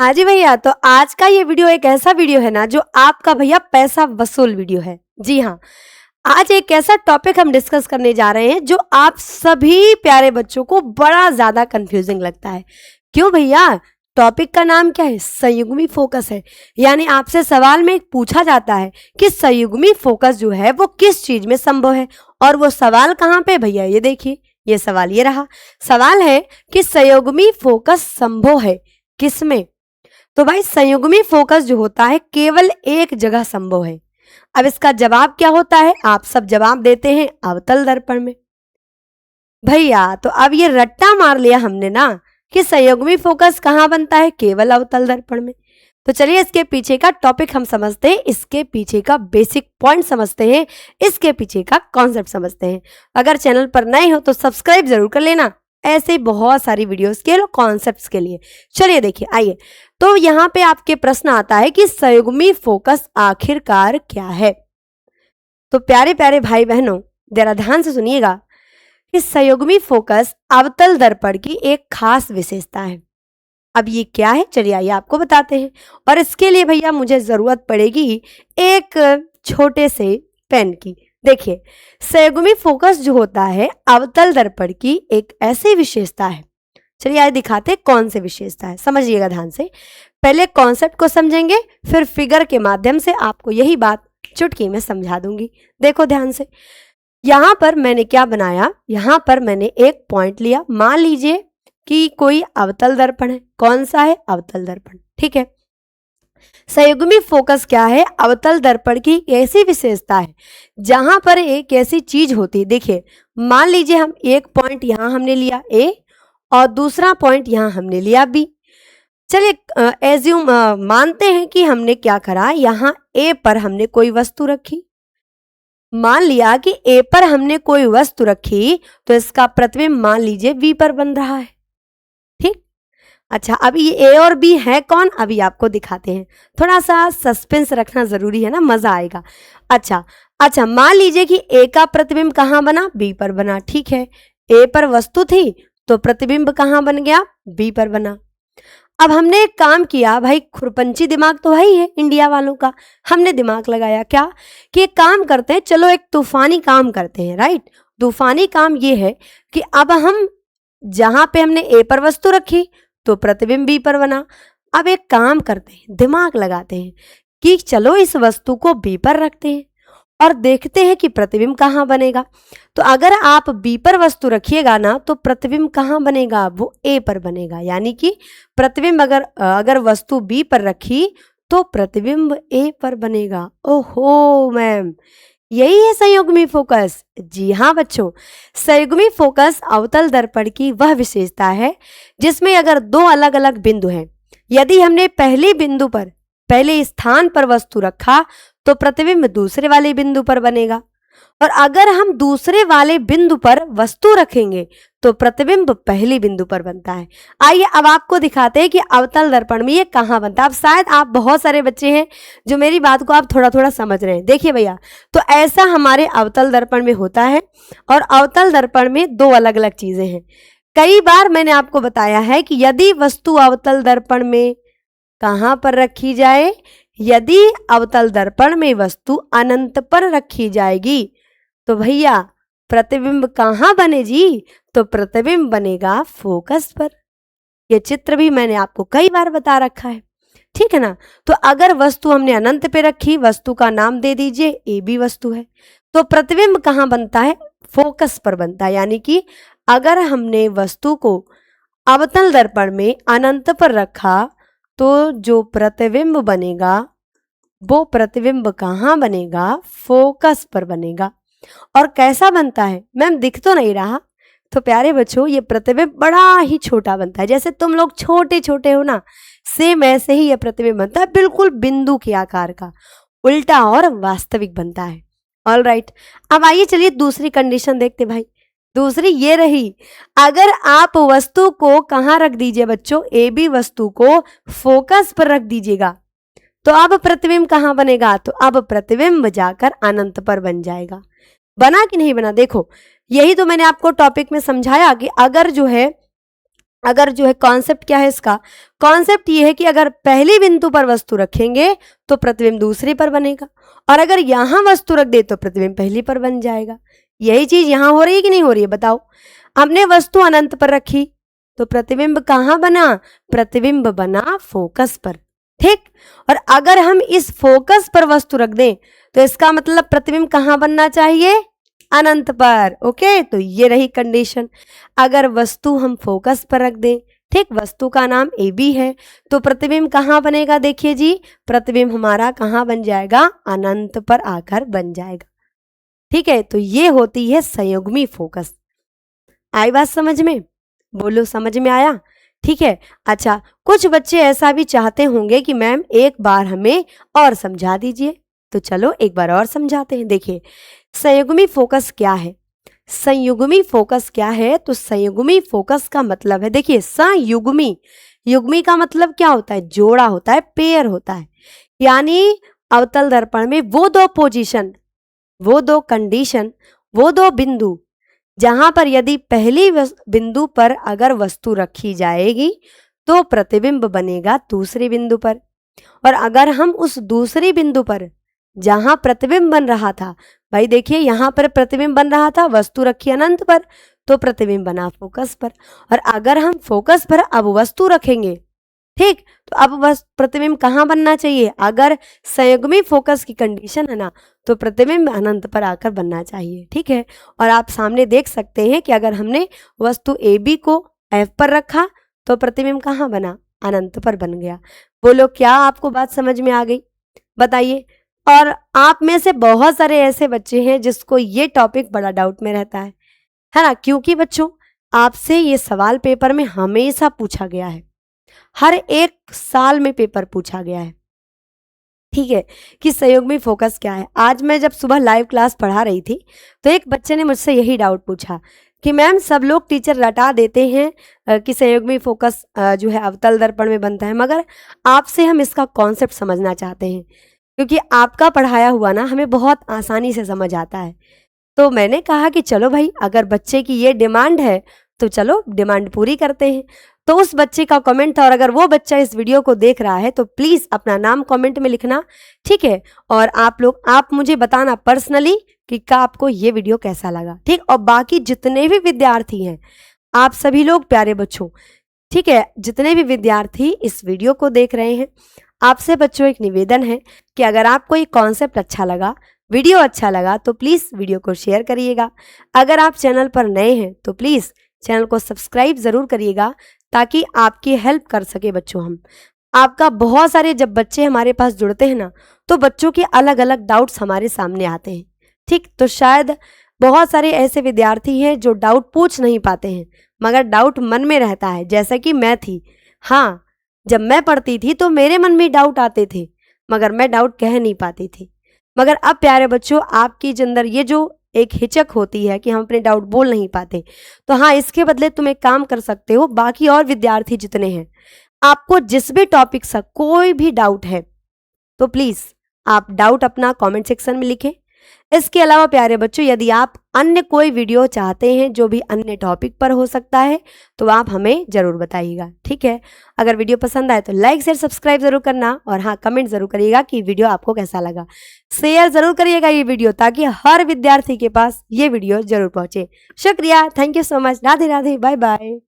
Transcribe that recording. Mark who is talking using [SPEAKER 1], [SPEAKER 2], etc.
[SPEAKER 1] हाँ जी भैया, तो आज का ये वीडियो एक ऐसा वीडियो है ना जो आपका भैया पैसा वसूल वीडियो है। जी हाँ, आज एक ऐसा टॉपिक हम डिस्कस करने जा रहे हैं जो आप सभी प्यारे बच्चों को बड़ा ज़्यादा कंफ्यूजिंग लगता है। क्यों भैया? टॉपिक का नाम क्या है? संयुग्मी फोकस है। यानी आपसे सवाल में पूछा जाता है कि संयुग्मी फोकस जो है वो किस चीज में संभव है, और वो सवाल कहाँ पे भैया? ये देखिए, ये सवाल ये रहा। सवाल है कि संयुग्मी फोकस संभव है किसमें? तो भाई संयुग्मी फोकस जो होता है केवल एक जगह संभव है। अब इसका जवाब क्या होता है? आप सब जवाब देते हैं अवतल दर्पण में। भैया तो अब ये रट्टा मार लिया हमने ना कि संयुग्मी फोकस कहाँ बनता है? केवल अवतल दर्पण में। तो चलिए इसके पीछे का टॉपिक हम समझते हैं, इसके पीछे का बेसिक पॉइंट समझते हैं, इसके पीछे का कॉन्सेप्ट समझते हैं। अगर चैनल पर नए हो तो सब्सक्राइब जरूर कर लेना, ऐसे बहुत सारी वीडियोस के कॉन्सेप्ट्स के लिए। चलिए देखिए, आइए। तो यहाँ पे आपके प्रश्न आता है कि संयुग्मी फोकस आखिरकार क्या है। तो प्यारे प्यारे भाई बहनों, जरा ध्यान से सुनिएगा कि संयुग्मी फोकस अवतल दर्पण की एक खास विशेषता है। अब ये क्या है? चलिए आइए आपको बताते हैं। और इसके लिए भैया मुझे जरूरत पड़ेगी एक छोटे से पेन की। देखिए, संयुग्मी फोकस जो होता है अवतल दर्पण की एक ऐसी विशेषता है। चलिए आइए दिखाते कौन सी विशेषता है, समझिएगा ध्यान से। पहले कॉन्सेप्ट को समझेंगे, फिर फिगर के माध्यम से आपको यही बात चुटकी में समझा दूंगी। देखो ध्यान से, यहां पर मैंने क्या बनाया, यहां पर मैंने एक पॉइंट लिया। मान लीजिए कि कोई अवतल दर्पण है। कौन सा है? अवतल दर्पण। ठीक है। संयुग्मी फोकस क्या है? अवतल दर्पण की ऐसी विशेषता है जहां पर एक ऐसी चीज होती है। देखिए, मान लीजिए हम एक पॉइंट यहां हमने लिया ए और दूसरा पॉइंट यहां हमने लिया बी। चलिए एज्यूम मानते हैं कि हमने क्या करा, यहां ए पर हमने कोई वस्तु रखी। मान लिया कि ए पर हमने कोई वस्तु रखी तो इसका प्रतिबिंब मान लीजिए बी पर बन रहा है। ठीक। अच्छा, अब ये ए और बी है कौन? अभी आपको दिखाते हैं। थोड़ा सा सस्पेंस रखना जरूरी है ना, मजा आएगा। अच्छा अच्छा, मान लीजिए कि ए का प्रतिबिंब कहाँ बना? बी पर बना। ठीक है, ए पर वस्तु थी तो प्रतिबिंब कहाँ बन गया? बी पर बना। अब हमने एक काम किया भाई, खुरपंची दिमाग तो है ही है इंडिया वालों का। हमने दिमाग लगाया क्या कि एक काम करते हैं, चलो एक तूफानी काम करते हैं। राइट। तूफानी काम ये है कि अब हम जहां पे हमने ए पर वस्तु रखी तो प्रतिबिंब बी पर बना। अब एक काम करते हैं, दिमाग लगाते हैं कि चलो इस वस्तु को बी पर रखते हैं और देखते हैं कि प्रतिबिंब कहाँ बनेगा। तो अगर आप बी पर वस्तु रखिएगा ना तो प्रतिबिंब कहाँ बनेगा? वो ए पर बनेगा। यानी कि प्रतिबिंब अगर वस्तु बी पर रखी तो प्रतिबिंब ए पर बनेगा। ओहो मैम, यही है संयुग्मी फोकस। जी हाँ बच्चों, संयुग्मी फोकस अवतल दर्पण की वह विशेषता है जिसमें अगर दो अलग अलग बिंदु हैं, यदि हमने पहले स्थान पर वस्तु रखा तो प्रतिबिंब दूसरे वाले बिंदु पर बनेगा, और अगर हम दूसरे वाले बिंदु पर वस्तु रखेंगे तो प्रतिबिंब पहले बिंदु पर बनता है। आइए अब आपको दिखाते हैं कि अवतल दर्पण में ये कहाँ बनता है। अब शायद आप बहुत सारे बच्चे हैं जो मेरी बात को आप थोड़ा थोड़ा समझ रहे हैं। देखिए भैया, तो ऐसा हमारे अवतल दर्पण में होता है, और अवतल दर्पण में दो अलग अलग चीजें हैं। कई बार मैंने आपको बताया है कि यदि वस्तु अवतल दर्पण में कहाँ पर रखी जाए, यदि अवतल दर्पण में वस्तु अनंत पर रखी जाएगी तो भैया प्रतिबिंब कहाँ बने जी? तो प्रतिबिंब बनेगा फोकस पर। ये चित्र भी मैंने आपको कई बार बता रखा है। ठीक है ना। तो अगर वस्तु हमने अनंत पे रखी, वस्तु का नाम दे दीजिए ए बी वस्तु है, तो प्रतिबिंब कहाँ बनता है? फोकस पर बनता है। यानी कि अगर हमने वस्तु को अवतल दर्पण में अनंत पर रखा तो जो प्रतिबिंब बनेगा वो प्रतिबिंब कहाँ बनेगा? फोकस पर बनेगा। और कैसा बनता है मैम? दिख तो नहीं रहा। तो प्यारे बच्चों, ये प्रतिबिंब बड़ा ही छोटा बनता है। जैसे तुम लोग छोटे छोटे हो ना, सेम ऐसे ही ये प्रतिबिंब बनता है, बिल्कुल बिंदु के आकार का, उल्टा और वास्तविक बनता है। All right. अब आइए चलिए दूसरी कंडीशन देखते भाई। दूसरी ये रही, अगर आप वस्तु को कहाँ रख दीजिए बच्चों? ए बी वस्तु को फोकस पर रख दीजिएगा तो अब प्रतिबिंब कहाँ बनेगा? तो अब प्रतिबिंब जाकर अनंत पर बन जाएगा। बना कि नहीं बना? देखो, यही तो मैंने आपको टॉपिक में समझाया कि अगर जो है अगर जो है कॉन्सेप्ट क्या है इसका, कॉन्सेप्ट ये है कि अगर पहली बिंदु पर वस्तु रखेंगे तो प्रतिबिंब दूसरी पर बनेगा, और अगर यहाँ वस्तु रख दे तो प्रतिबिंब पहली पर बन जाएगा। यही चीज यहाँ हो रही है कि नहीं हो रही है, बताओ। हमने वस्तु अनंत पर रखी तो प्रतिबिंब कहाँ बना, प्रतिबिंब बना फोकस पर, ठीक। और अगर हम इस फोकस पर वस्तु रख दें तो इसका मतलब प्रतिबिंब कहाँ बनना चाहिए, अनंत पर। ओके, तो ये रही कंडीशन। अगर वस्तु हम फोकस पर रख दें, ठीक, वस्तु का नाम ए बी है, तो प्रतिबिंब कहाँ बनेगा, देखिए जी, प्रतिबिंब हमारा कहाँ बन जाएगा, अनंत पर आकर बन जाएगा। ठीक है, तो ये होती है संयुग्मी फोकस। आई बात समझ में, बोलो समझ में आया। ठीक है, अच्छा, कुछ बच्चे ऐसा भी चाहते होंगे कि मैम एक बार हमें और समझा दीजिए, तो चलो एक बार और समझाते हैं। देखिए संयुग्मी फोकस क्या है, संयुग्मी फोकस क्या है, तो संयुग्मी फोकस का मतलब है, देखिए संयुग्मी, युग्मी का मतलब क्या होता है, जोड़ा होता है, पेयर होता है। यानी अवतल दर्पण में वो दो पोजीशन, वो दो कंडीशन, वो दो बिंदु जहां पर यदि पहली बिंदु पर अगर वस्तु रखी जाएगी तो प्रतिबिंब बनेगा दूसरी बिंदु पर, और अगर हम उस दूसरी बिंदु पर जहां प्रतिबिंब बन रहा था, भाई देखिए यहां पर प्रतिबिंब बन रहा था, वस्तु रखी अनंत पर, तो प्रतिबिंब बना फोकस पर, और अगर हम फोकस पर अब वस्तु रखेंगे, ठीक, तो अब बस प्रतिबिंब कहाँ बनना चाहिए, अगर संयुग्मी फोकस की कंडीशन है ना, तो प्रतिबिंब अनंत पर आकर बनना चाहिए। ठीक है, और आप सामने देख सकते हैं कि अगर हमने वस्तु ए बी को एफ पर रखा तो प्रतिबिंब कहाँ बना, अनंत पर बन गया। बोलो क्या आपको बात समझ में आ गई, बताइए। और आप में से बहुत सारे ऐसे बच्चे हैं जिसको ये टॉपिक बड़ा डाउट में रहता है ना, क्योंकि बच्चों आपसे ये सवाल पेपर में हमेशा पूछा गया है, हर एक साल में पेपर पूछा गया है, ठीक है, कि संयुग्मी फोकस क्या है। आज मैं जब सुबह लाइव क्लास पढ़ा रही थी तो एक बच्चे ने मुझसे यही डाउट पूछा कि मैम सब लोग टीचर रटा देते हैं कि संयुग्मी फोकस जो है अवतल दर्पण में बनता है, मगर आपसे हम इसका कॉन्सेप्ट समझना चाहते हैं, क्योंकि आपका पढ़ाया हुआ ना हमें बहुत आसानी से समझ आता है। तो मैंने कहा कि चलो भाई, अगर बच्चे की ये डिमांड है तो चलो डिमांड पूरी करते हैं। तो उस बच्चे का कमेंट था, और अगर वो बच्चा इस वीडियो को देख रहा है तो प्लीज़ अपना नाम कमेंट में लिखना, ठीक है, और आप मुझे बताना पर्सनली कि आपको ये वीडियो कैसा लगा, ठीक। और बाकी जितने भी विद्यार्थी हैं, आप सभी लोग प्यारे बच्चों, ठीक है, जितने भी विद्यार्थी इस वीडियो को देख रहे हैं, आपसे बच्चों एक निवेदन है कि अगर आपको ये कॉन्सेप्ट अच्छा लगा, वीडियो अच्छा लगा, तो प्लीज़ वीडियो को शेयर करिएगा। अगर आप चैनल पर नए हैं तो प्लीज़ चैनल को सब्सक्राइब ज़रूर करिएगा, ताकि आपकी हेल्प कर सके बच्चों हम। आपका बहुत सारे जब बच्चे हमारे पास जुड़ते हैं ना, तो बच्चों के अलग अलग डाउट्स हमारे सामने आते हैं, ठीक। तो शायद बहुत सारे ऐसे विद्यार्थी हैं जो डाउट पूछ नहीं पाते हैं, मगर डाउट मन में रहता है, जैसा कि मैं थी। हाँ, जब मैं पढ़ती थी तो मेरे मन में डाउट आते थे, मगर मैं डाउट कह नहीं पाती थी। मगर अब प्यारे बच्चों, आपकी अंदर ये जो एक हिचक होती है कि हम अपने डाउट बोल नहीं पाते, तो हाँ, इसके बदले तुम एक काम कर सकते हो, बाकी और विद्यार्थी जितने हैं, आपको जिस भी टॉपिक से कोई भी डाउट है तो प्लीज़ आप डाउट अपना कमेंट सेक्शन में लिखें। इसके अलावा प्यारे बच्चों, यदि आप अन्य कोई वीडियो चाहते हैं जो भी अन्य टॉपिक पर हो सकता है, तो आप हमें ज़रूर बताइएगा, ठीक है। अगर वीडियो पसंद आए तो लाइक शेयर सब्सक्राइब ज़रूर करना, और हाँ, कमेंट ज़रूर करिएगा कि वीडियो आपको कैसा लगा। शेयर ज़रूर करिएगा ये वीडियो, ताकि हर विद्यार्थी के पास ये वीडियो ज़रूर पहुँचे। शुक्रिया, thank you so much, Radhe Radhe, bye bye.